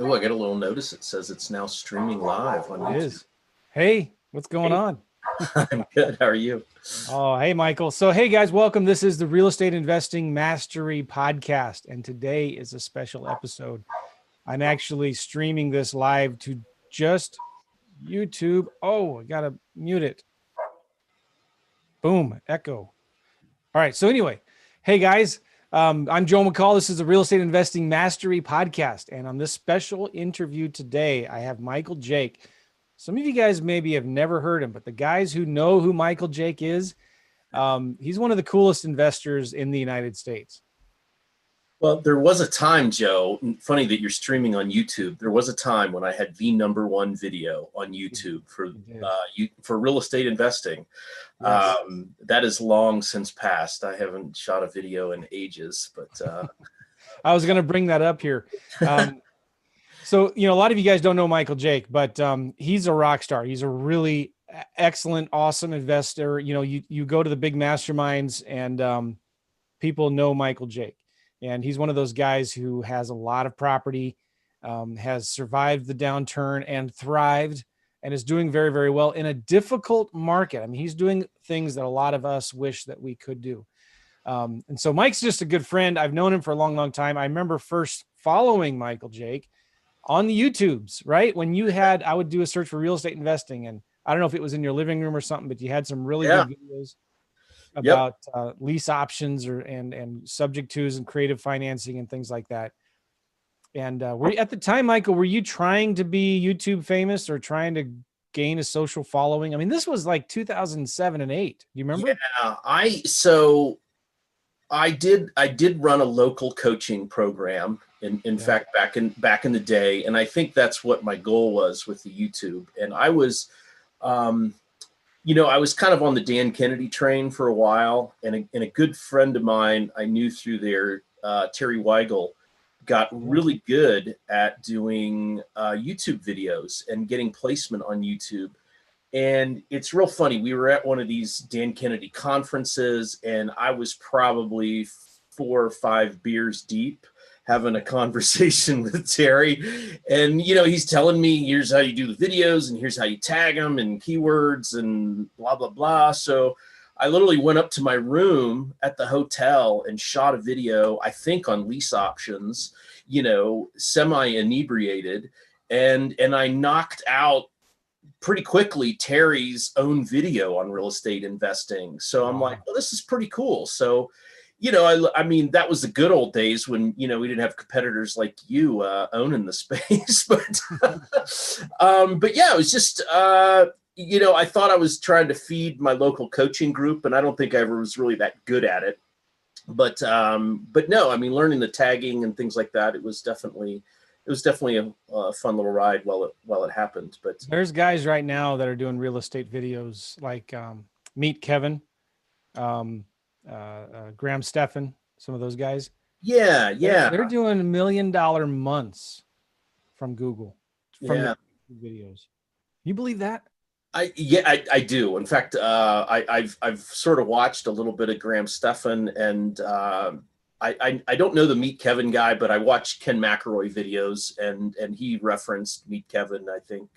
Oh, I got a little notice. It says it's now streaming live on It YouTube. is. Hey, what's going Hey, on? I'm good. How are you? Oh, hey, Michael. So, hey, guys, welcome. This is the Real Estate Investing Mastery Podcast, and today is a special episode. I'm actually streaming this live to just YouTube. Oh, I got to mute it. Boom, echo. All right. So, anyway, hey, guys, I'm Joe McCall. This is the Real Estate Investing Mastery Podcast, and on this special interview today, I have Michael Jake. Some of you guys maybe have never heard him, but the guys who know who Michael Jake is, he's one of the coolest investors in the United States. Well, there was a time, Joe, funny that you're streaming on YouTube. There was a time when I had the #1 video on YouTube for real estate investing. Yes. That is long since passed. I haven't shot a video in ages, but I was going to bring that up here. So, a lot of you guys don't know Michael Jake, but he's a rock star. He's a really excellent, awesome investor. You go to the big masterminds and people know Michael Jake. And he's one of those guys who has a lot of property, has survived the downturn and thrived, and is doing very, very well in a difficult market. I mean, he's doing things that a lot of us wish that we could do. And so Mike's just a good friend. I've known him for a long, long time. I remember first following Michael Jake on the YouTubes, right? When I would do a search for real estate investing, and I don't know if it was in your living room or something, but you had some really good videos about lease options and subject tos and creative financing and things like that. And at the time, Michael, were you trying to be YouTube famous or trying to gain a social following? I mean, this was like 2007 and 8. Do you remember? Yeah, I did run a local coaching program in fact back in the day, and I think that's what my goal was with the YouTube. And I was I was kind of on the Dan Kennedy train for a while, and a good friend of mine I knew through there, Terry Weigel, got really good at doing YouTube videos and getting placement on YouTube. And it's real funny. We were at one of these Dan Kennedy conferences, and I was probably 4 or 5 beers deep having a conversation with Terry. And, he's telling me, here's how you do the videos, and here's how you tag them and keywords and blah, blah, blah. So I literally went up to my room at the hotel and shot a video, I think on lease options, semi-inebriated. And I knocked out pretty quickly Terry's own video on real estate investing. So I'm like, well, this is pretty cool. So, I mean, that was the good old days when, we didn't have competitors like you owning the space. But yeah, it was just, I thought I was trying to feed my local coaching group, and I don't think I ever was really that good at it. But no, I mean, learning the tagging and things like that, it was definitely a fun little ride while it happened. But there's guys right now that are doing real estate videos like Meet Kevin, Graham Stephan, some of those guys. Yeah. They're doing $1 million months from Google from the videos. You believe that? I do. In fact, I've sort of watched a little bit of Graham Stephan, and I don't know the Meet Kevin guy, but I watched Ken McElroy videos, and he referenced Meet Kevin, I think.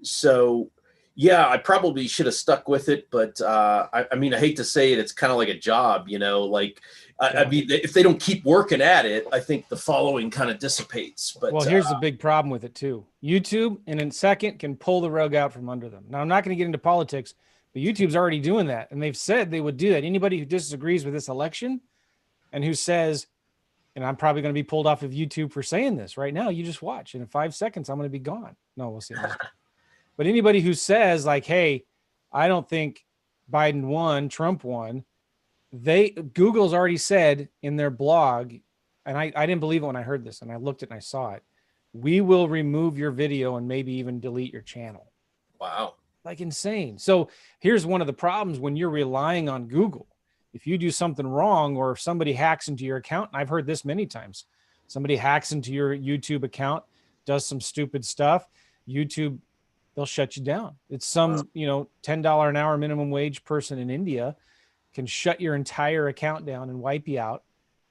So yeah, I probably should have stuck with it, but I mean, I hate to say it, it's kind of like a job, I mean, if they don't keep working at it, I think the following kind of dissipates. But well, here's the big problem with it too. YouTube, in a second, can pull the rug out from under them. Now, I'm not going to get into politics, but YouTube's already doing that, and they've said they would do that. Anybody who disagrees with this election and who says, and I'm probably going to be pulled off of YouTube for saying this right now, you just watch, and in 5 seconds, I'm going to be gone. No, we'll see. But anybody who says like, hey, I don't think Biden won, Trump won, Google's already said in their blog, and I didn't believe it when I heard this, and I looked at it and I saw it, we will remove your video and maybe even delete your channel. Wow. Like insane. So here's one of the problems when you're relying on Google. If you do something wrong, or if somebody hacks into your account, and I've heard this many times, somebody hacks into your YouTube account, does some stupid stuff, YouTube, they'll shut you down. It's some, $10 an hour minimum wage person in India can shut your entire account down and wipe you out.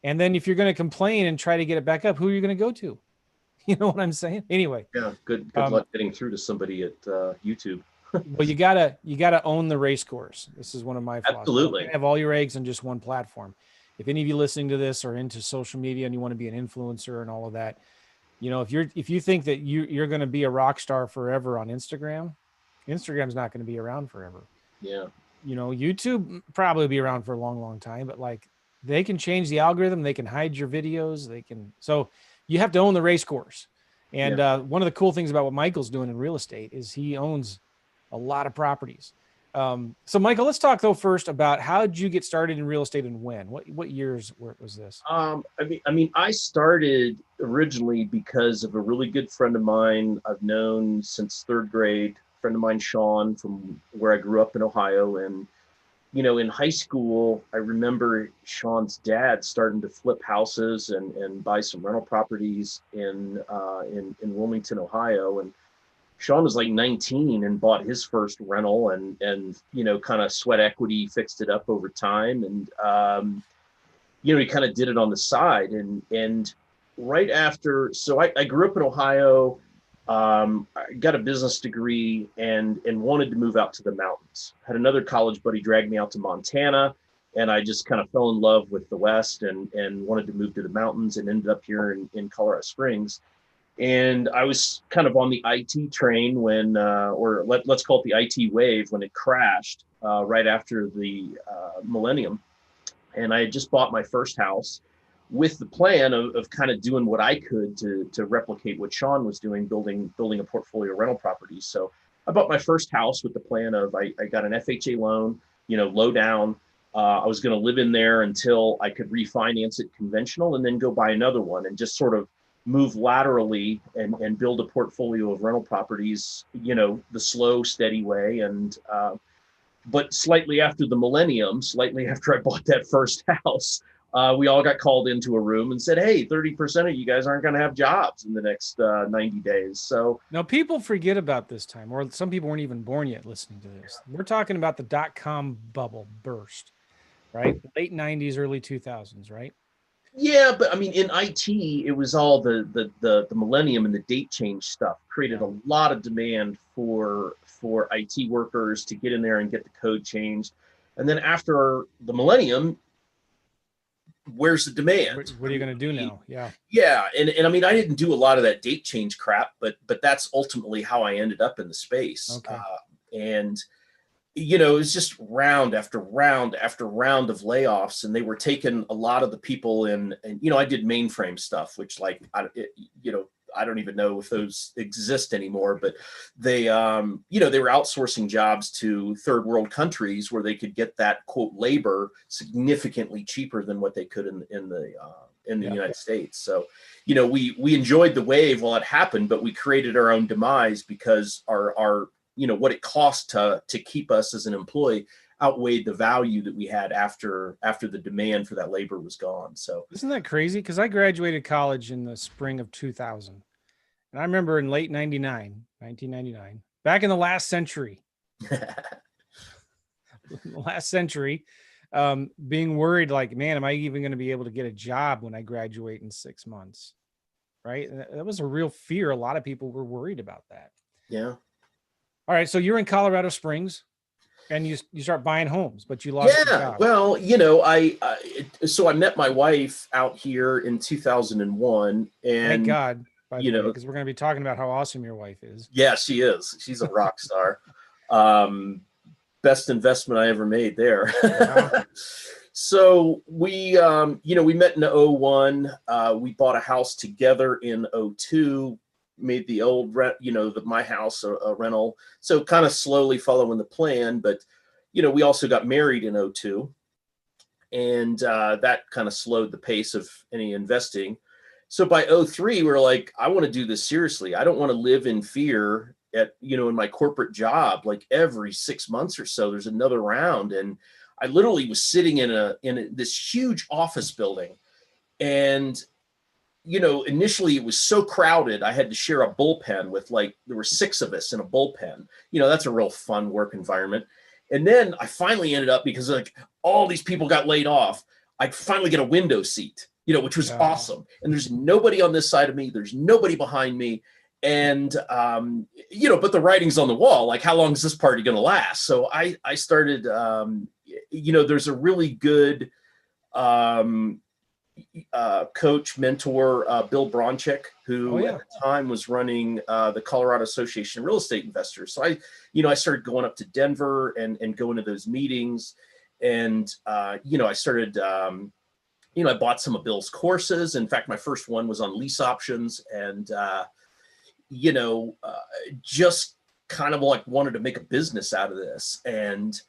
And then if you're going to complain and try to get it back up, who are you going to go to? You know what I'm saying? Anyway. Yeah. Good luck getting through to somebody at YouTube. Well, you gotta own the race course. This is one of my philosophies. Absolutely. You can't have all your eggs on just one platform. If any of you listening to this are into social media and you want to be an influencer and all of that, if you think that you're going to be a rock star forever on Instagram, Instagram's not going to be around forever. Yeah. YouTube probably be around for a long, long time, but like they can change the algorithm, they can hide your videos, so you have to own the race course. And one of the cool things about what Michael's doing in real estate is he owns a lot of properties. So Michael, let's talk though first about how did you get started in real estate and when? What years was this? I started originally because of a really good friend of mine I've known since third grade. Friend of mine, Sean, from where I grew up in Ohio, and in high school, I remember Sean's dad starting to flip houses and buy some rental properties in Wilmington, Ohio, and Sean was like 19 and bought his first rental and kind of sweat equity, fixed it up over time. And, he kind of did it on the side. And right after, so I grew up in Ohio, I got a business degree and wanted to move out to the mountains. Had another college buddy drag me out to Montana, and I just kind of fell in love with the West and wanted to move to the mountains and ended up here in Colorado Springs. And I was kind of on the IT train when, let's call it the IT wave, when it crashed right after the millennium. And I had just bought my first house with the plan of kind of doing what I could to replicate what Sean was doing, building a portfolio of rental properties. So I bought my first house with the plan of I got an FHA loan, low down. I was going to live in there until I could refinance it conventional and then go buy another one and just sort of move laterally and build a portfolio of rental properties, the slow, steady way. And, but slightly after the millennium, slightly after I bought that first house, we all got called into a room and said, hey, 30% of you guys aren't going to have jobs in the next 90 days. So now people forget about this time, or some people weren't even born yet listening to this. We're talking about the .com bubble burst, right? Late 90s, early 2000s, right? Yeah, but I mean, in IT, it was all the millennium and the date change stuff created a lot of demand for IT workers to get in there and get the code changed. And then after the millennium, where's the demand? What are you going to do now? Yeah. Yeah. And I mean, I didn't do a lot of that date change crap, but that's ultimately how I ended up in the space. Okay. And it was just round after round after round of layoffs, and they were taking a lot of the people in. And I did mainframe stuff, which I don't even know if those exist anymore. But they, they were outsourcing jobs to third world countries where they could get that quote labor significantly cheaper than what they could in the United States. So, we enjoyed the wave while it happened, but we created our own demise because our what it cost to keep us as an employee outweighed the value that we had after the demand for that labor was gone. So isn't that crazy? Because I graduated college in the spring of 2000. And I remember in late 1999, back in the last century, being worried like, man, am I even going to be able to get a job when I graduate in 6 months? Right. And that was a real fear. A lot of people were worried about that. Yeah. All right, so you're in Colorado Springs, and you start buying homes, but you lost your job. Well, so I met my wife out here in 2001, and thank God, by the way, because we're going to be talking about how awesome your wife is. Yeah, she is. She's a rock star. Best investment I ever made there. Wow. So we, we met in 01. We bought a house together in 02. Made the old rent, my house a rental. So kind of slowly following the plan, but we also got married in 02, and that kind of slowed the pace of any investing. So by 03, we're like, I want to do this seriously. I don't want to live in fear in my corporate job. Like every 6 months or so, there's another round, and I literally was sitting in this huge office building, and initially it was so crowded, I had to share a bullpen with there were 6 of us in a bullpen. That's a real fun work environment. And then I finally ended up, because all these people got laid off, I finally get a window seat. which was awesome. And there's nobody on this side of me. There's nobody behind me. And, but the writing's on the wall, like, how long is this party going to last? So I started, there's a really good coach, mentor, Bill Bronchick, who at the time was running the Colorado Association of Real Estate Investors. So I started going up to Denver and going to those meetings. And, I started, I bought some of Bill's courses. In fact, my first one was on lease options, and, just kind of like wanted to make a business out of this, and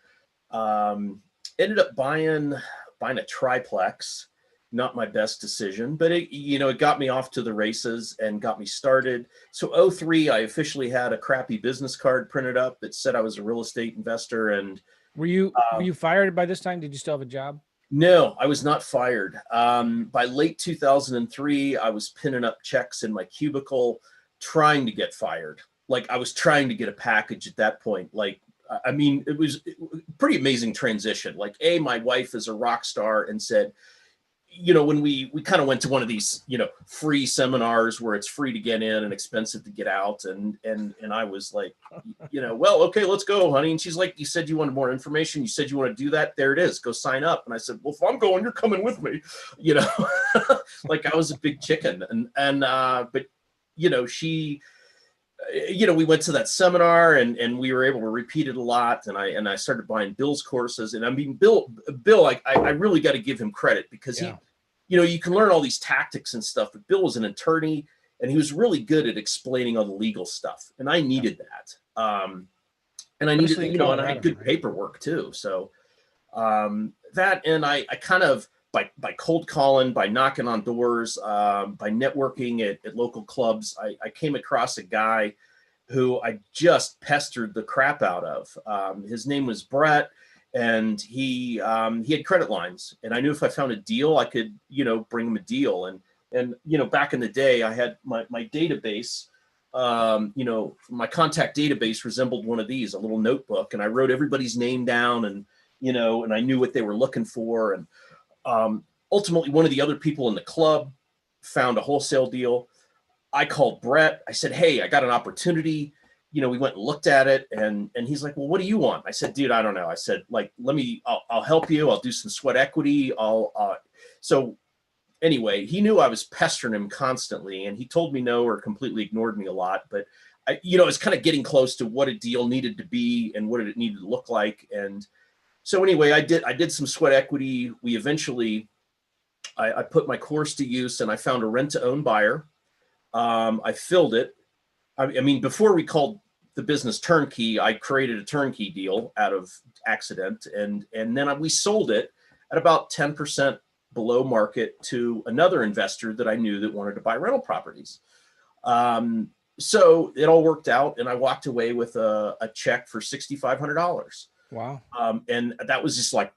ended up buying a triplex. Not my best decision, but it got me off to the races and got me started. So 2003, I officially had a crappy business card printed up that said I was a real estate investor. And were you fired by this time? Did you still have a job? No, I was not fired. By late 2003, I was pinning up checks in my cubicle, trying to get fired. Like, I was trying to get a package at that point. Like, I mean, it was a pretty amazing transition. Like, my wife is a rock star and said, when we kind of went to one of these, free seminars where it's free to get in and expensive to get out. And I was like, well, okay, let's go, honey. And she's like, you said you wanted more information. You said you want to do that. There it is. Go sign up. And I said, well, if I'm going, you're coming with me, like, I was a big chicken. But she, we went to that seminar and we were able to repeat it a lot. And I started buying Bill's courses. And I mean, Bill, I really got to give him credit, because he, you can learn all these tactics and stuff, but Bill was an attorney and he was really good at explaining all the legal stuff. And I needed that. And I needed, and I had good paperwork too. So that, and I kind of, by cold calling, by knocking on doors, by networking at local clubs, I came across a guy who I just pestered the crap out of. His name was Brett, and he had credit lines, and I knew if I found a deal, I could, bring him a deal. And back in the day, I had my database, my contact database resembled one of these, a little notebook, and I wrote everybody's name down, and and I knew what they were looking for. And ultimately, one of the other people in the club found a wholesale deal. I called Brett. I said, hey, I got an opportunity. We went and looked at it, and he's like, well, what do you want? I said, dude, I don't know. I said, like, I'll help you. I'll do some sweat equity. So anyway, he knew I was pestering him constantly, and he told me no, or completely ignored me a lot. But I was kind of getting close to what a deal needed to be and what it needed to look like. And so anyway, I did some sweat equity. We eventually, I put my course to use, and I found a rent-to-own buyer. I filled it. I mean, before we called the business turnkey, I created a turnkey deal out of accident, and then we sold it at about 10% below market to another investor that I knew that wanted to buy rental properties. So it all worked out, and I walked away with a check for $6,500. Wow. And that was just like,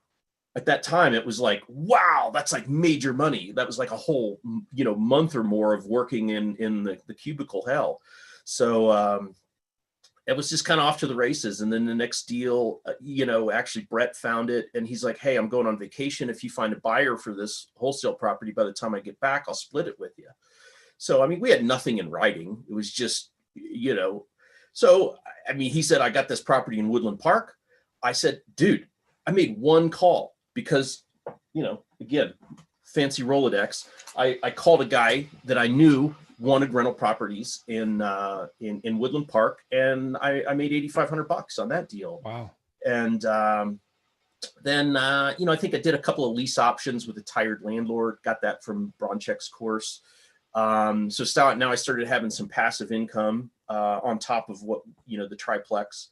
at that time, it was like, wow, that's like major money. That was like a whole, month or more of working in the cubicle hell. So it was just kind of off to the races. And then the next deal, actually Brett found it, and he's like, hey, I'm going on vacation. If you find a buyer for this wholesale property, by the time I get back, I'll split it with you. So, I mean, we had nothing in writing. It was just, so, I mean, he said, I got this property in Woodland Park. I said, dude, I made one call because, again, fancy Rolodex. I called a guy that I knew wanted rental properties in Woodland Park, and I made $8,500 on that deal. Wow. And then, I think I did a couple of lease options with a tired landlord, got that from Bronchick's course. So now I started having some passive income on top of what, the triplex.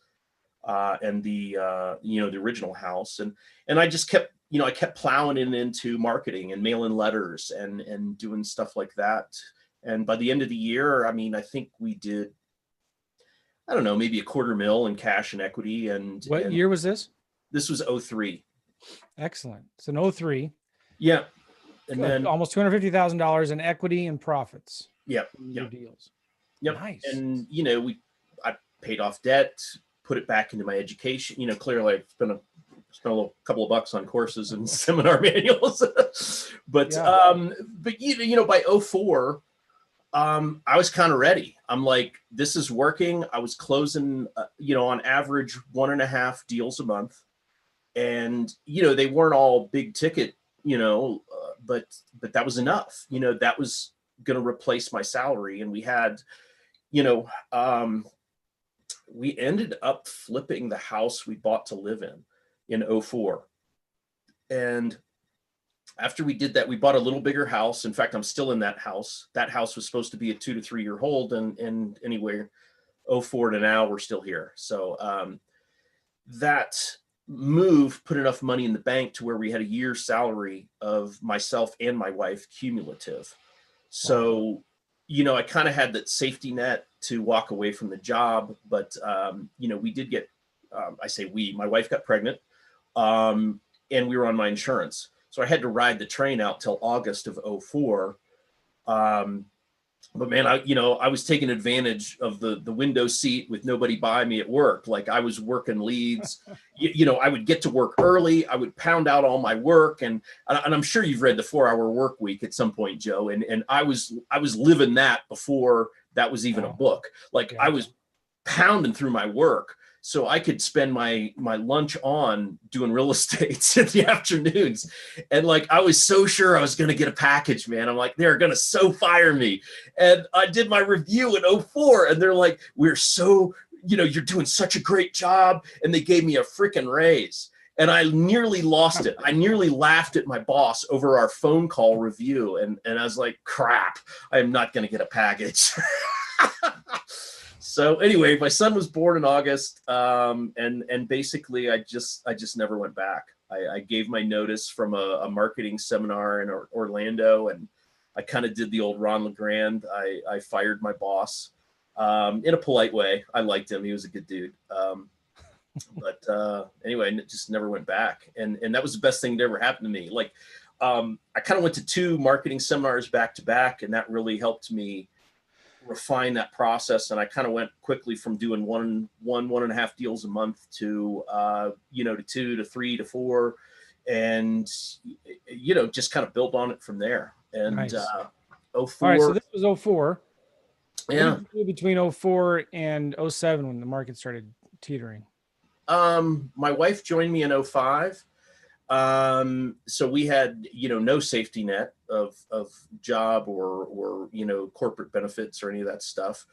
And the original house. And I just kept, I kept plowing into marketing and mailing letters and doing stuff like that. And by the end of the year, I mean, I think we did, I don't know, maybe $250,000 in cash and equity. And what year was this? This was 2003. Excellent. So in 2003. Yeah. And then almost $250,000 in equity and profits. Yeah. Deals. Yep. Nice. And, I paid off debt, put it back into my education. Clearly I've spent a spent a couple of bucks on courses and seminar manuals. But by '04, I was kind of ready. I'm like, this is working. I was closing, on average 1.5 deals a month. And, they weren't all big ticket, but that was enough. That was going to replace my salary. And we had, we ended up flipping the house we bought to live in '04. And after we did that, we bought a little bigger house. In fact, I'm still in that house. That house was supposed to be a 2 to 3 year hold. And anyway, '04 to now, we're still here. So that move put enough money in the bank to where we had a year's salary of myself and my wife cumulative. So, I kind of had that safety net to walk away from the job. But, we did get, my wife got pregnant, and we were on my insurance. So I had to ride the train out till August of '04. But man, I was taking advantage of the window seat with nobody by me at work. Like I was working leads, I would get to work early. I would pound out all my work. And I'm sure you've read the 4-Hour Work Week at some point, Joe. And I was living that before that was even a book. Like I was pounding through my work so I could spend my lunch on doing real estate in the afternoons. And like, I was so sure I was going to get a package, man. I'm like, they're going to so fire me. And I did my review in '04 and they're like, we're so, you're doing such a great job. And they gave me a freaking raise. And I nearly lost it. I nearly laughed at my boss over our phone call review. And I was like, crap, I am not going to get a package. So anyway, my son was born in August, and basically I just never went back. I gave my notice from a marketing seminar in Orlando, and I kind of did the old Ron LeGrand. I fired my boss in a polite way. I liked him; he was a good dude. But anyway, I just never went back, and that was the best thing that ever happened to me. Like I kind of went to 2 marketing seminars back to back, and that really helped me refine that process. And I kind of went quickly from doing 1.5 deals a month to to 2 to 3 to 4, and just kind of build on it from there. And nice. '04. All right, so this was '04. Yeah. What did you do between '04 and '07 when the market started teetering? My wife joined me in '05. So we had, no safety net of job or corporate benefits or any of that stuff.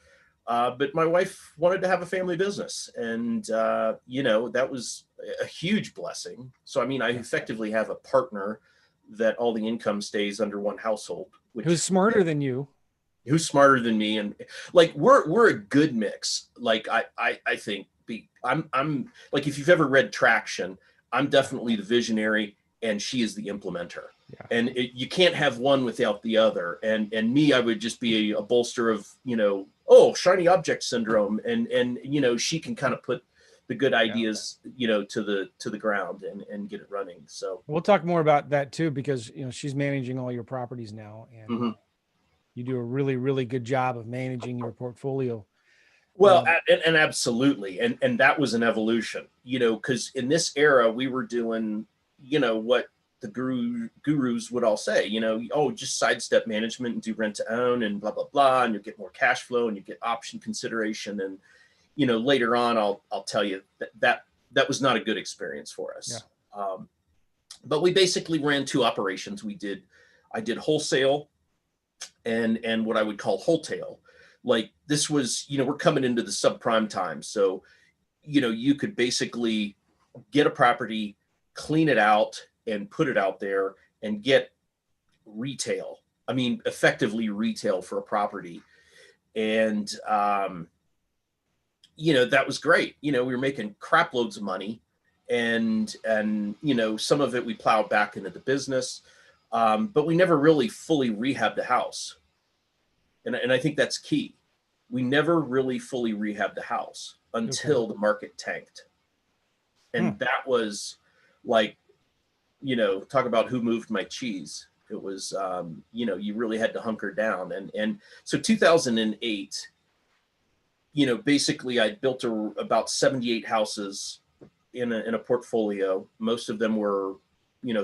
But my wife wanted to have a family business, and, that was a huge blessing. So, I mean, I effectively have a partner that all the income stays under one household. Who's smarter than you? Who's smarter than me. And like, we're a good mix. Like, I think I'm like, if you've ever read Traction, I'm definitely the visionary and she is the implementer. Yeah. And you can't have one without the other. And me, I would just be a bolster of, shiny object syndrome. And she can kind of put the good ideas, to the ground and get it running. So we'll talk more about that too, because, she's managing all your properties now, and you do a really, really good job of managing your portfolio. Well, and absolutely. And that was an evolution, because in this era we were doing, what the gurus would all say, just sidestep management and do rent to own and blah, blah, blah. And you get more cash flow and you get option consideration. And, later on, I'll tell you that was not a good experience for us. Yeah. But we basically ran 2 operations. I did wholesale and what I would call wholetail. Like this was, we're coming into the subprime time. So, you could basically get a property, clean it out and put it out there and get retail. I mean, effectively retail for a property. And, that was great. We were making crap loads of money and, some of it we plowed back into the business. But we never really fully rehabbed the house. And I think that's key. We never really fully rehabbed the house until the market tanked. And that was like, talk about who moved my cheese. It was, you really had to hunker down. And so 2008, basically I built about 78 houses in a portfolio. Most of them were,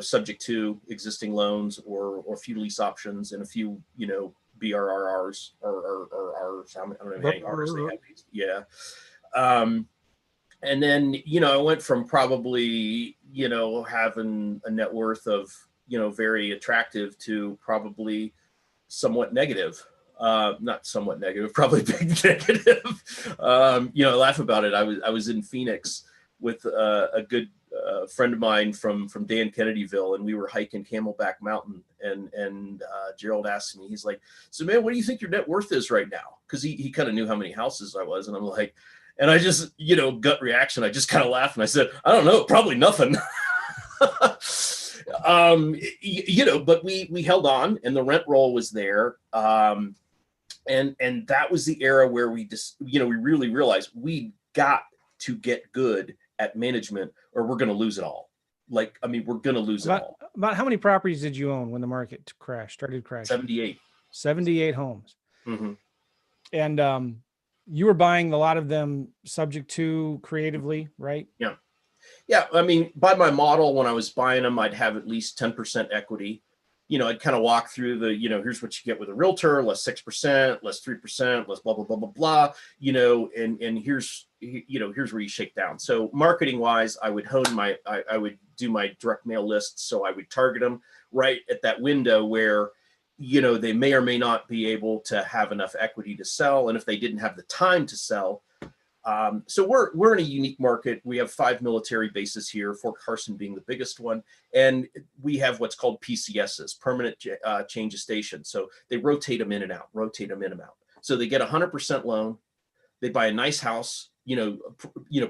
subject to existing loans or a few lease options and a few, BRRRs or I don't know how many R's they have. Yeah. And then, I went from probably, having a net worth of, very attractive to probably somewhat negative. Not somewhat negative, probably big negative. I laugh about it. I was in Phoenix with a good friend of mine from Dan Kennedyville, and we were hiking Camelback Mountain. And Gerald asked me, he's like, "So man, what do you think your net worth is right now?" Because he kind of knew how many houses I was, and I'm like, and I just, gut reaction, I just kind of laughed and I said, "I don't know, probably nothing." But we held on, and the rent roll was there. And that was the era where we just, we really realized we got to get good at management or we're going to lose it all. We're going to lose it all. About how many properties did you own when the market started crashing? 78. 78 homes. Mm-hmm. And you were buying a lot of them subject to creatively, right? Yeah. Yeah. By my model, when I was buying them, I'd have at least 10% equity. I'd kind of walk through the, here's what you get with a realtor, less 6%, less 3%, less blah, blah, blah, blah, blah, and here's where you shake down. So marketing wise, I would I would do my direct mail lists. So I would target them right at that window where, they may or may not be able to have enough equity to sell. And if they didn't have the time to sell, so we're in a unique market. We have 5 military bases here, Fort Carson being the biggest one. And we have what's called PCSs, permanent change of station. So they rotate them in and out. So they get 100% loan. They buy a nice house,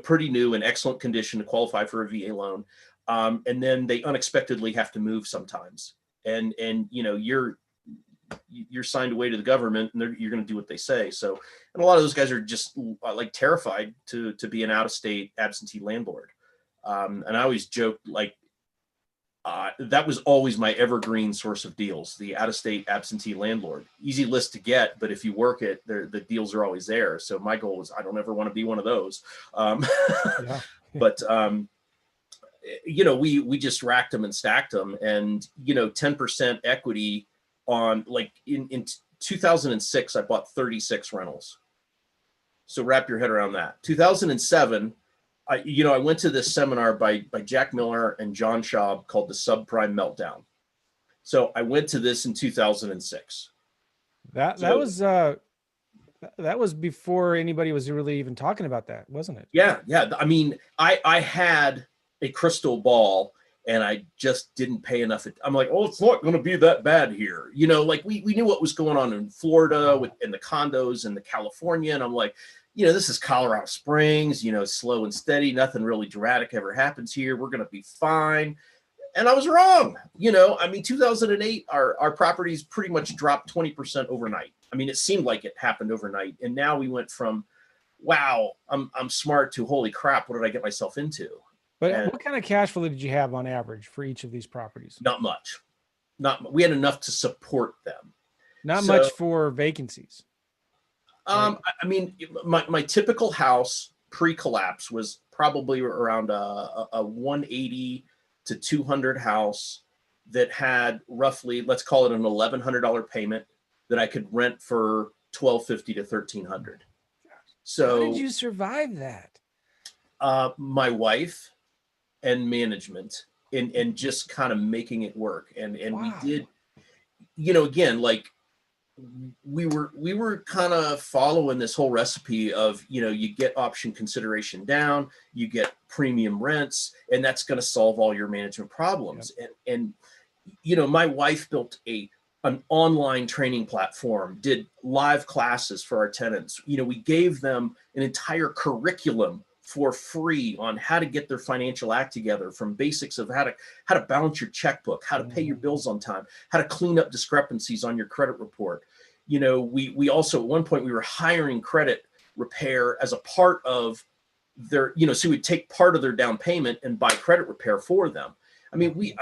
pretty new and excellent condition to qualify for a VA loan. And then they unexpectedly have to move sometimes. And you're signed away to the government and you're going to do what they say. So, and a lot of those guys are just like terrified to be an out-of-state absentee landlord. And I always joke, that was always my evergreen source of deals, the out-of-state absentee landlord. Easy list to get, but if you work it, the deals are always there. So my goal was, I don't ever want to be one of those. Yeah. But, we just racked them and stacked them, and, 10% equity on in 2006, I bought 36 rentals. So wrap your head around that. 2007, I went to this seminar by Jack Miller and John Schaub called the Subprime Meltdown. So I went to this in 2006. That was before anybody was really even talking about that, wasn't it? Yeah. I had a crystal ball, and I just didn't pay enough. I'm like, oh, it's not going to be that bad here. We knew what was going on in Florida in the condos and the California. And I'm like, this is Colorado Springs, slow and steady. Nothing really dramatic ever happens here. We're going to be fine. And I was wrong. 2008, our properties pretty much dropped 20% overnight. It seemed like it happened overnight. And now we went from, wow, I'm smart, to holy crap, what did I get myself into? But what kind of cash flow did you have on average for each of these properties? Not much. We had enough to support them. Not much for vacancies. Right? My typical house pre-collapse was probably around a 180 to 200 house that had roughly, let's call it an $1,100 payment that I could rent for $1,250 to $1,300. So how did you survive that? My wife and management and just kind of making it work. And wow. We did, again, we were kind of following this whole recipe of, you get option consideration down, you get premium rents, and that's going to solve all your management problems. Yep. And my wife built an online training platform, did live classes for our tenants. We gave them an entire curriculum for free on how to get their financial act together, from basics of how to balance your checkbook, how to pay your bills on time, how to clean up discrepancies on your credit report. We also, at one point, we were hiring credit repair as a part of their, so we'd take part of their down payment and buy credit repair for them. We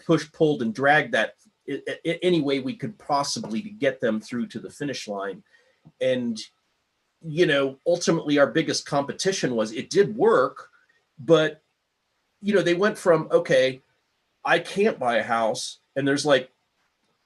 pushed, pulled, and dragged that any way we could possibly to get them through to the finish line. And ultimately our biggest competition was, it did work, But, they went from, okay, I can't buy a house and there's like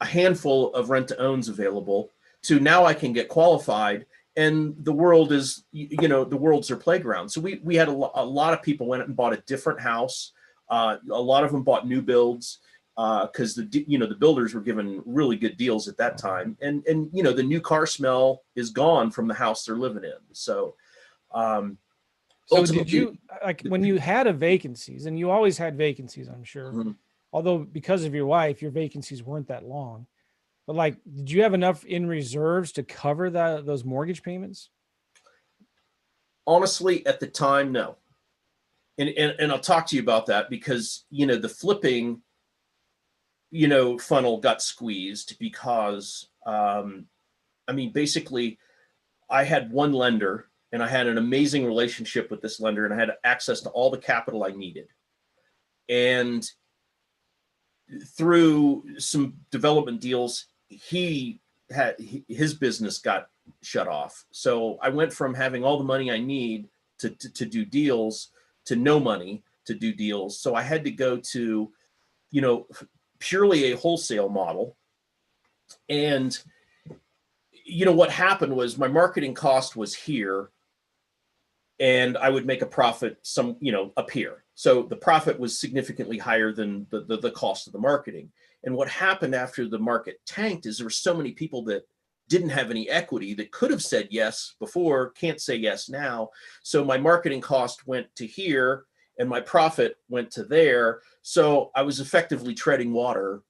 a handful of rent to owns available, to now I can get qualified and the world is, the world's their playground. So we had a lot of people went and bought a different house. A lot of them bought new builds because the builders were given really good deals at that time. And the new car smell is gone from the house they're living in. So, so did you, like when you had a vacancies, and you always had vacancies, I'm sure, although because of your wife, your vacancies weren't that long, but like, did you have enough in reserves to cover those mortgage payments? Honestly, at the time, no. And I'll talk to you about that because, the flipping, funnel got squeezed because, basically I had one lender and I had an amazing relationship with this lender and I had access to all the capital I needed. And through some development deals, his business got shut off. So I went from having all the money I need to do deals to no money to do deals. So I had to go to, purely a wholesale model. And, what happened was my marketing cost was here and I would make a profit up here. So the profit was significantly higher than the cost of the marketing. And what happened after the market tanked is there were so many people that didn't have any equity that could have said yes before, can't say yes now. So my marketing cost went to here and my profit went to there. So I was effectively treading water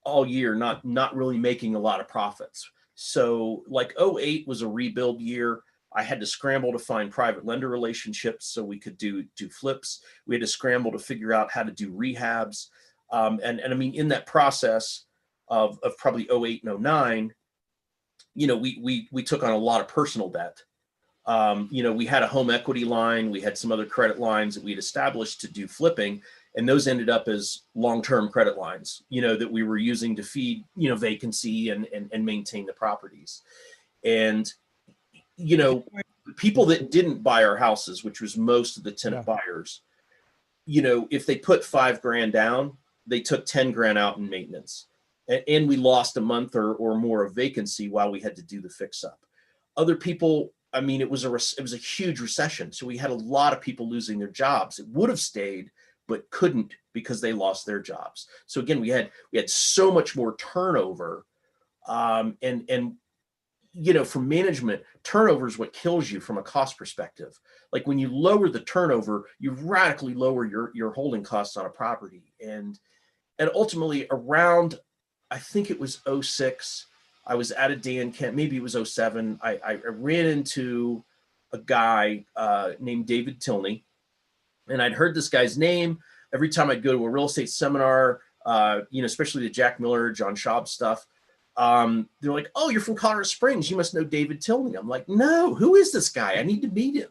all year, not really making a lot of profits. So like 08 was a rebuild year. I had to scramble to find private lender relationships so we could do flips. We had to scramble to figure out how to do rehabs. And in that process of probably 08 and 09, we took on a lot of personal debt. We had a home equity line. We had some other credit lines that we'd established to do flipping. And those ended up as long-term credit lines, that we were using to feed, vacancy and maintain the properties. And, people that didn't buy our houses, which was most of the tenant buyers, if they put $5,000 down, they took 10 grand out in maintenance. And we lost a month or more of vacancy while we had to do the fix up. Other people, it was a huge recession. So we had a lot of people losing their jobs. It would have stayed, but couldn't because they lost their jobs. So again, we had so much more turnover. For management, turnover is what kills you from a cost perspective. Like when you lower the turnover, you radically lower your holding costs on a property. And ultimately around, I think it was 06, I was at a Dan Kent, maybe it was 07. I ran into a guy named David Tilney. And I'd heard this guy's name every time I'd go to a real estate seminar, especially the Jack Miller, John Schaub stuff. They're like, "Oh, you're from Colorado Springs. You must know David Tilney." I'm like, "No, who is this guy? I need to meet him."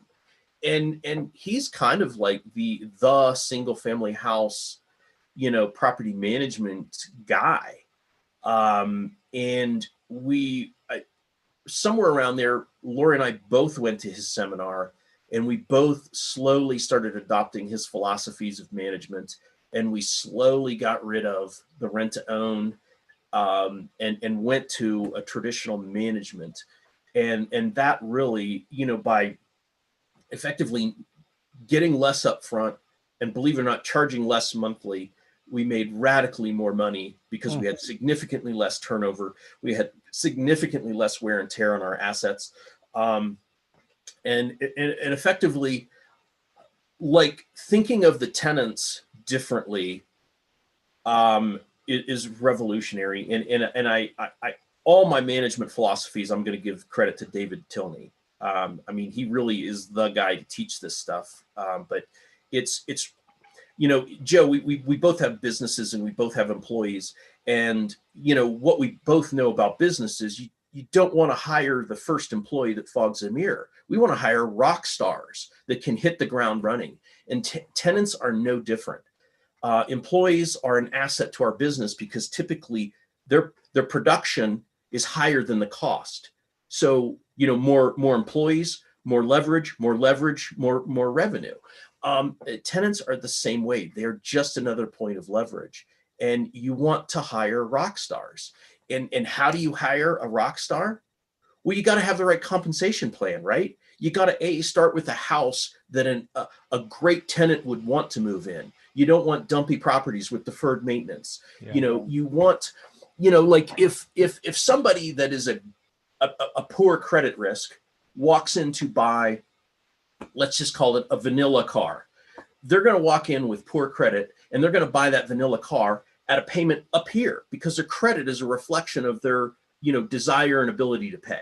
And he's kind of like the single family house, property management guy. And somewhere around there, Lori and I both went to his seminar. And we both slowly started adopting his philosophies of management. And we slowly got rid of the rent to own and went to a traditional management. And that really, by effectively getting less upfront and, believe it or not, charging less monthly, we made radically more money because we had significantly less turnover. We had significantly less wear and tear on our assets. And effectively, like thinking of the tenants differently is revolutionary. And I all my management philosophies, I'm going to give credit to David Tilney. He really is the guy to teach this stuff. But it's Joe, we both have businesses and we both have employees. And, what we both know about business is you don't want to hire the first employee that fogs a mirror. We want to hire rock stars that can hit the ground running. And tenants are no different. Employees are an asset to our business because typically their production is higher than the cost. So, more employees, more leverage, more revenue. Tenants are the same way. They're just another point of leverage. And you want to hire rock stars. And how do you hire a rock star? Well, you got to have the right compensation plan, right? You got to start with a house that a great tenant would want to move in. You don't want dumpy properties with deferred maintenance. Yeah. You know, you want, like if somebody that is a poor credit risk walks in to buy, let's just call it a vanilla car, they're going to walk in with poor credit and they're going to buy that vanilla car at a payment up here because their credit is a reflection of their, desire and ability to pay.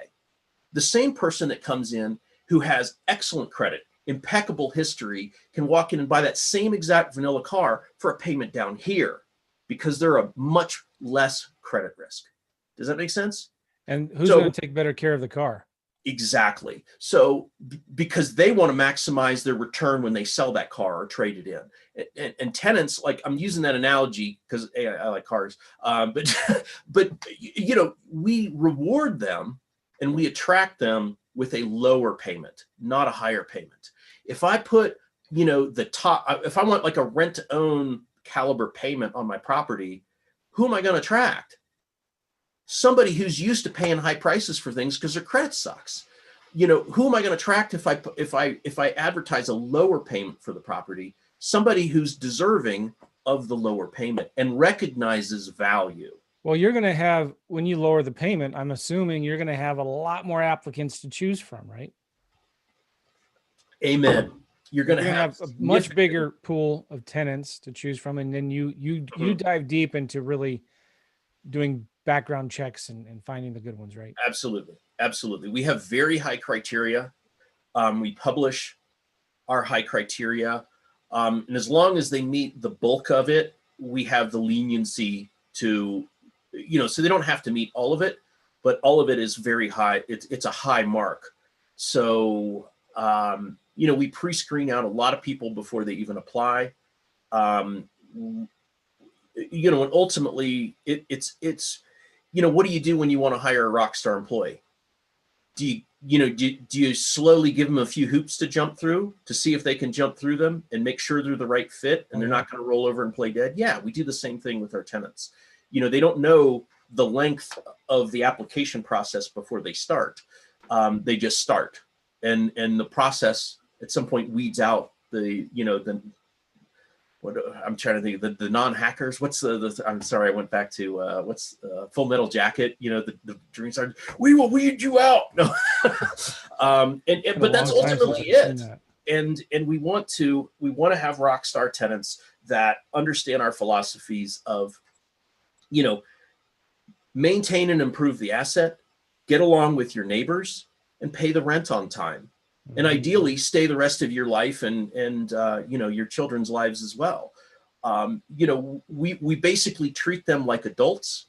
The same person that comes in who has excellent credit, impeccable history, can walk in and buy that same exact vanilla car for a payment down here because they're a much less credit risk. Does that make sense? And who's going to take better care of the car? Exactly. So because they want to maximize their return when they sell that car or trade it in. And tenants, like, I'm using that analogy because I like cars, but we reward them and we attract them with a lower payment, not a higher payment. If I put, if I want like a rent to own caliber payment on my property, who am I going to attract? Somebody who's used to paying high prices for things because their credit sucks. Who am I going to attract if I advertise a lower payment for the property? Somebody who's deserving of the lower payment and recognizes value. Well, you're going to have, when you lower the payment, I'm assuming you're going to have a lot more applicants to choose from, right? Amen. You're going to have a much bigger pool of tenants to choose from. And then you dive deep into really doing background checks and finding the good ones, right? Absolutely. Absolutely. We have very high criteria. We publish our high criteria. And as long as they meet the bulk of it, we have the leniency to, so they don't have to meet all of it, but all of it is very high. It's a high mark. So, we pre-screen out a lot of people before they even apply. And ultimately it's what do you do when you want to hire a rock star employee? Do you slowly give them a few hoops to jump through to see if they can jump through them and make sure they're the right fit and they're not going to roll over and play dead? Yeah, we do the same thing with our tenants. They don't know the length of the application process before they start. They just start, and the process at some point weeds out what I'm trying to think, the non-hackers. What's I'm sorry, I went back to Full Metal Jacket. The dream sergeant. We will weed you out. No, but that's ultimately it. And we want to have rock star tenants that understand our philosophies of, maintain and improve the asset, get along with your neighbors, and pay the rent on time. And ideally stay the rest of your life and your children's lives as well. We basically treat them like adults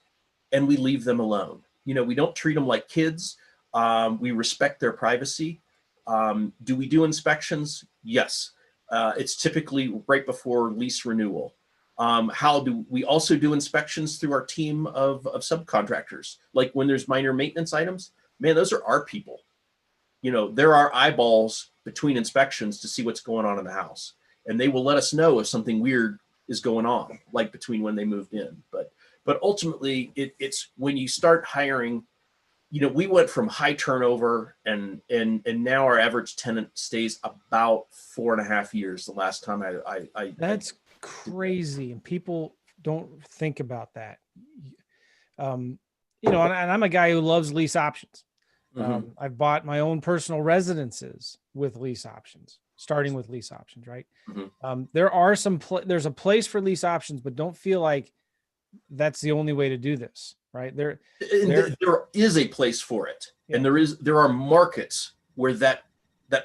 and we leave them alone. We don't treat them like kids. We respect their privacy. Do we do inspections? Yes. It's typically right before lease renewal. How do we also do inspections through our team of subcontractors? Like when there's minor maintenance items, man, those are our people. There are eyeballs between inspections to see what's going on in the house. And they will let us know if something weird is going on, like between when they moved in. But ultimately, it's when you start hiring, we went from high turnover and now our average tenant stays about 4.5 years. The last time I that's crazy. And people don't think about that. And I'm a guy who loves lease options. I've bought my own personal residences with lease options, starting with lease options, right? There are there's a place for lease options, but don't feel like that's the only way to do this, right? There is a place for it. Yeah. And there are markets where that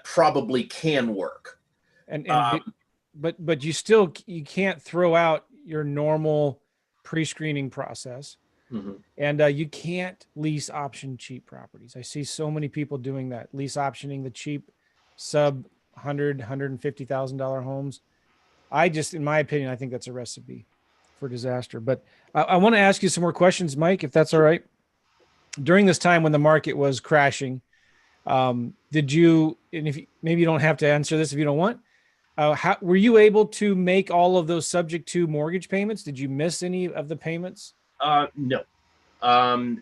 probably can work. But you can't throw out your normal pre-screening process. And you can't lease option cheap properties. I see so many people doing that, lease optioning the cheap sub $150,000 homes. In my opinion, I think that's a recipe for disaster. But I want to ask you some more questions, Mike, if that's all right. During this time when the market was crashing, did you, and maybe you don't have to answer this if you don't want, How were you able to make all of those subject to mortgage payments? Did you miss any of the payments? No. Um,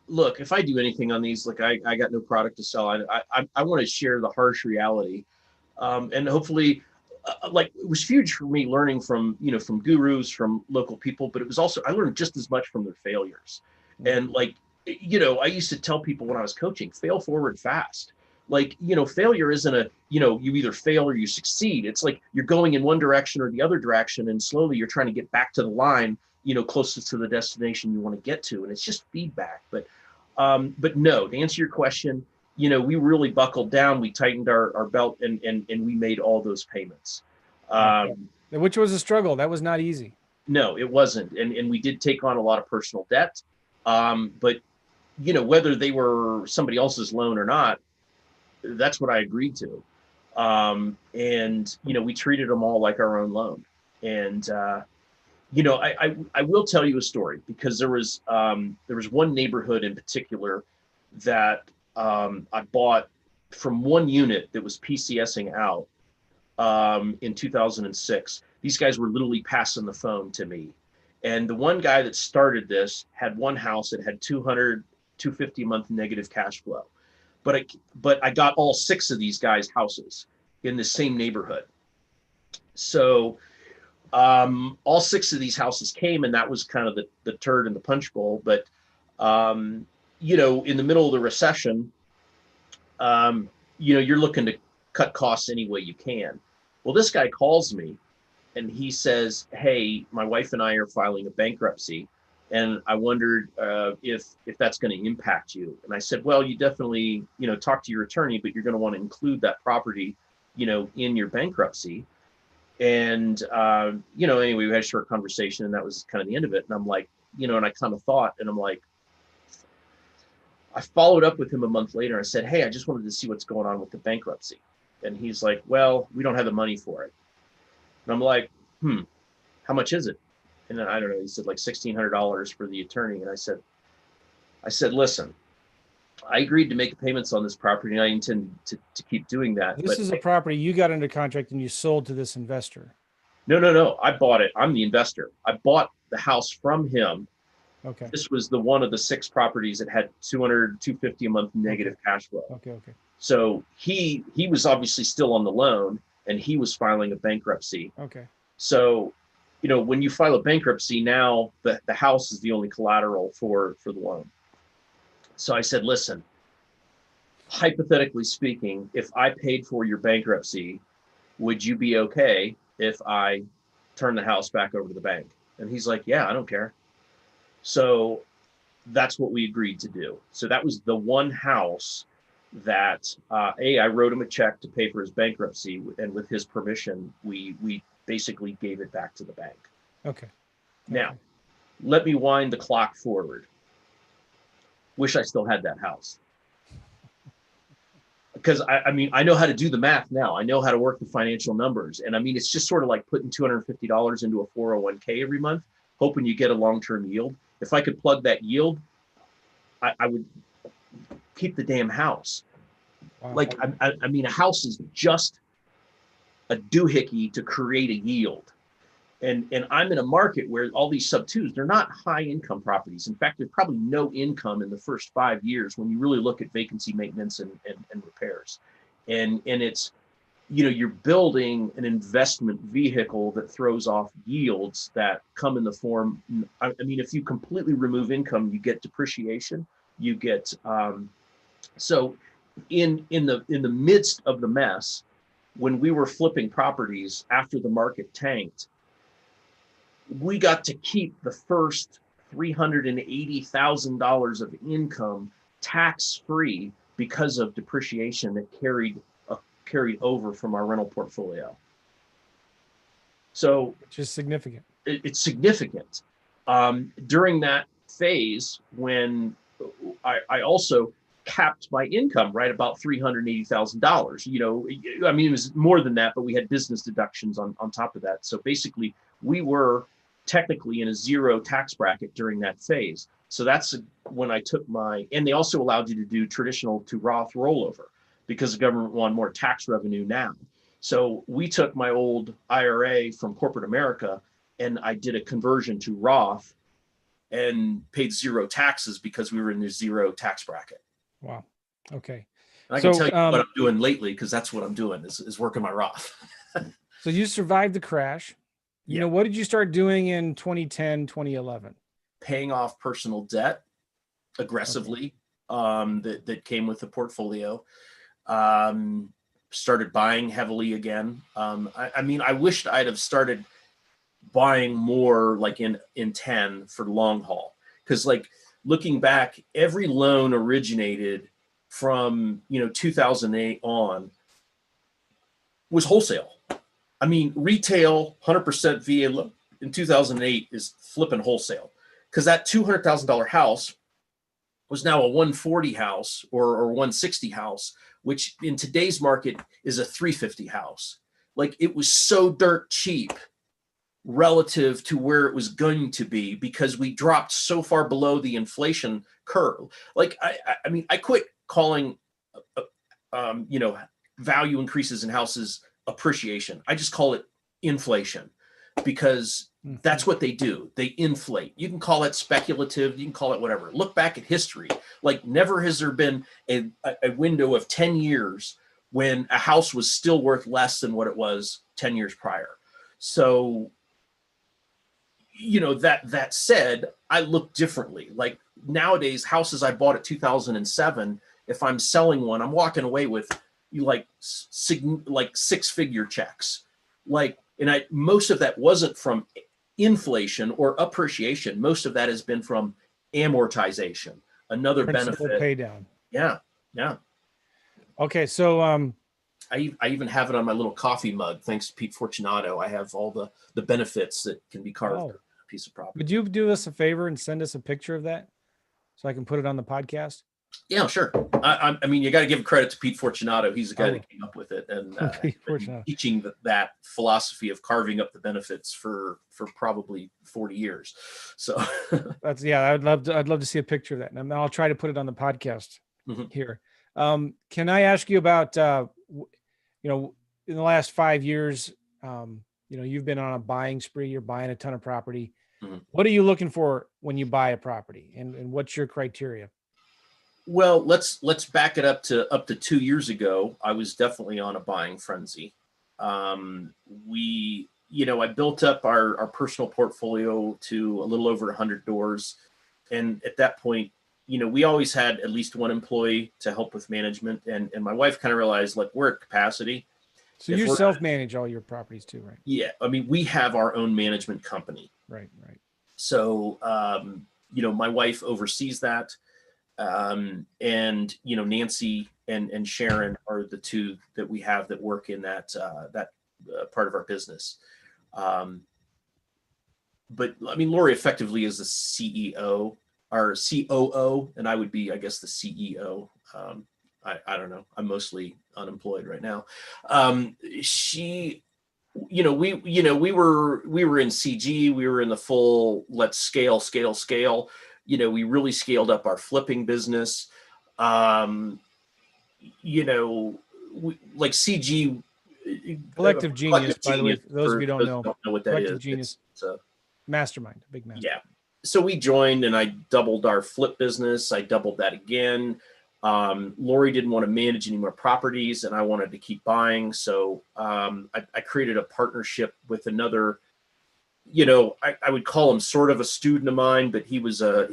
Look, if I do anything on these, like I got no product to sell. I want to share the harsh reality, and hopefully, like it was huge for me learning from from gurus, from local people, but it was also I learned just as much from their failures, and like I used to tell people when I was coaching, fail forward fast. Like failure isn't a you either fail or you succeed. It's like you're going in one direction or the other direction, and slowly you're trying to get back to the line closest to the destination you want to get to. And it's just feedback. But no, to answer your question, we really buckled down. We tightened our belt and we made all those payments. Which was a struggle. That was not easy. No, it wasn't. And we did take on a lot of personal debt. But whether they were somebody else's loan or not, that's what I agreed to. And we treated them all like our own loan. And I will tell you a story, because there was one neighborhood in particular that I bought from one unit that was PCSing out in 2006. These guys were literally passing the phone to me. And the one guy that started this had one house that had 250 a month negative cash flow. But I got all 6 of these guys' houses in the same neighborhood. So all 6 of these houses came, and that was kind of the turd in the punch bowl. But in the middle of the recession, you're looking to cut costs any way you can. Well, this guy calls me and he says, "Hey, my wife and I are filing a bankruptcy, and I wondered if that's going to impact you." And I said, "Well, you definitely talk to your attorney, but you're going to want to include that property in your bankruptcy." And anyway, we had a short conversation, and that was kind of the end of it. And I'm like, and I kind of thought, and I'm like, I followed up with him a month later. I said, "Hey, I just wanted to see what's going on with the bankruptcy." And he's like, "Well, we don't have the money for it." And I'm like, "How much is it?" And then I don't know, he said like $1,600 for the attorney. And I said, "Listen, I agreed to make the payments on this property, and I intend to keep doing that." This is a property you got under contract and you sold to this investor. No. I bought it. I'm the investor. I bought the house from him. Okay. This was the one of the 6 properties that had 250 a month negative cash flow. Okay. So he was obviously still on the loan, and he was filing a bankruptcy. Okay. So, when you file a bankruptcy, now the house is the only collateral for the loan. So I said, "Listen, hypothetically speaking, if I paid for your bankruptcy, would you be okay if I turn the house back over to the bank?" And he's like, "Yeah, I don't care." So that's what we agreed to do. So that was the one house that I wrote him a check to pay for his bankruptcy, and with his permission, we basically gave it back to the bank. Okay. Now, let me wind the clock forward. Wish I still had that house. Because I know how to do the math now. I know how to work the financial numbers. And it's just sort of like putting $250 into a 401k every month, hoping you get a long-term yield. If I could plug that yield, I would keep the damn house. Wow. Like, a house is just a doohickey to create a yield. And I'm in a market where all these sub-2s, they're not high income properties. In fact, there's probably no income in the first 5 years when you really look at vacancy maintenance and repairs. And it's, you're building an investment vehicle that throws off yields that come in the form, if you completely remove income, you get depreciation, you get, so in the midst of the mess, when we were flipping properties after the market tanked, we got to keep the first $380,000 of income tax-free because of depreciation that carried over from our rental portfolio. So which is significant. It's significant. During that phase, when I also capped my income right about $380,000. It was more than that, but we had business deductions on top of that. So basically, we were technically in a 0 tax bracket during that phase. So that's when I took and they also allowed you to do traditional to Roth rollover because the government wanted more tax revenue now. So we took my old IRA from corporate America and I did a conversion to Roth and paid zero taxes because we were in the zero tax bracket. Wow. Okay. And I can tell you what I'm doing lately, because that's what I'm doing is working my Roth. So you survived the crash. You know, what did you start doing in 2010, 2011? Paying off personal debt aggressively, that came with the portfolio. Started buying heavily again. I mean, I wished I'd have started buying more like in 10 for long haul. Because like looking back, every loan originated from, 2008 on was wholesale. I mean, retail 100% VA in 2008 is flipping wholesale, because that $200,000 house was now a 140 house or 160 house, which in today's market is a 350 house. Like, it was so dirt cheap relative to where it was going to be, because we dropped so far below the inflation curve. Like, I mean, I quit calling, value increases in houses appreciation. I just call it inflation, because that's what they do. They inflate. You can call it speculative. You can call it whatever. Look back at history. Like, never has there been a window of 10 years when a house was still worth less than what it was 10 years prior. So, that said, I look differently. Like, nowadays, houses I bought at 2007, if I'm selling one, I'm walking away with like six-figure checks. Like, and most of that wasn't from inflation or appreciation. Most of that has been from amortization, another Principal benefit. Pay down. Yeah. Okay, so I even have it on my little coffee mug. Thanks to Pete Fortunato, I have all the benefits that can be carved on a piece of property. Would you do us a favor and send us a picture of that so I can put it on the podcast? Yeah, sure. I mean, you got to give credit to Pete Fortunato. He's the guy that came up with it, and teaching that philosophy of carving up the benefits for probably 40 years. So that's I'd love to see a picture of that, and I'll try to put it on the podcast here. Can I ask you about in the last 5 years, you've been on a buying spree. You're buying a ton of property. What are you looking for when you buy a property, and what's your criteria? Well, let's back it up to 2 years ago. I was definitely on a buying frenzy. I built up our personal portfolio to a little over 100 doors. And at that point, we always had at least one employee to help with management. And my wife kind of realized, like, we're at capacity. So you self-manage all your properties too, right? Yeah. I mean, we have our own management company. Right. So, my wife oversees that. And Nancy and Sharon are the two that we have that work in that part of our business. But I mean, Lori effectively is the CEO or COO, and I would be, I guess, the CEO. I don't know. I'm mostly unemployed right now. We were in CG. We were in the full let's scale. We really scaled up our flipping business. Like CG. Collective Genius, by the way, for those of you who don't know what that Collective is. Genius. It's a mastermind, a big mastermind. Yeah. So we joined, and I doubled our flip business. I doubled that again. Lori didn't want to manage any more properties, and I wanted to keep buying. So I created a partnership with another. I would call him sort of a student of mine, but he was a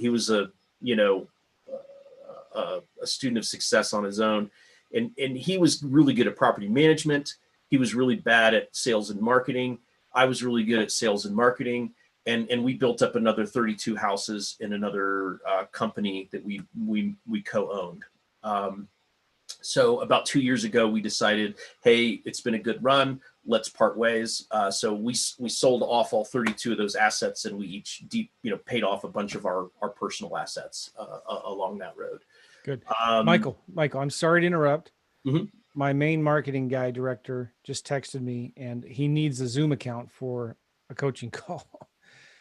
student of success on his own. And he was really good at property management. He was really bad at sales and marketing. I was really good at sales and marketing. And we built up another 32 houses in another company that we co-owned. So about 2 years ago, we decided, hey, it's been a good run. Let's part ways. So we sold off all 32 of those assets, and we each paid off a bunch of our personal assets along that road. Good. Michael, I'm sorry to interrupt. My main marketing guy director just texted me, and he needs a Zoom account for a coaching call.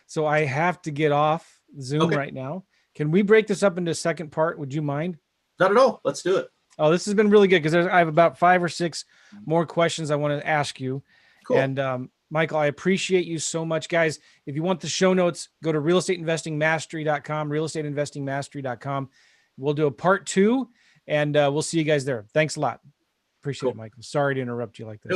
So I have to get off Zoom right now. Can we break this up into a second part? Would you mind? Not at all. Let's do it. Oh, this has been really good because I have about 5 or 6 more questions I want to ask you. Cool. And Michael, I appreciate you so much, guys. If you want the show notes, go to realestateinvestingmastery.com, realestateinvestingmastery.com. We'll do a part 2, and we'll see you guys there. Thanks a lot. Appreciate it, Michael. Sorry to interrupt you like this.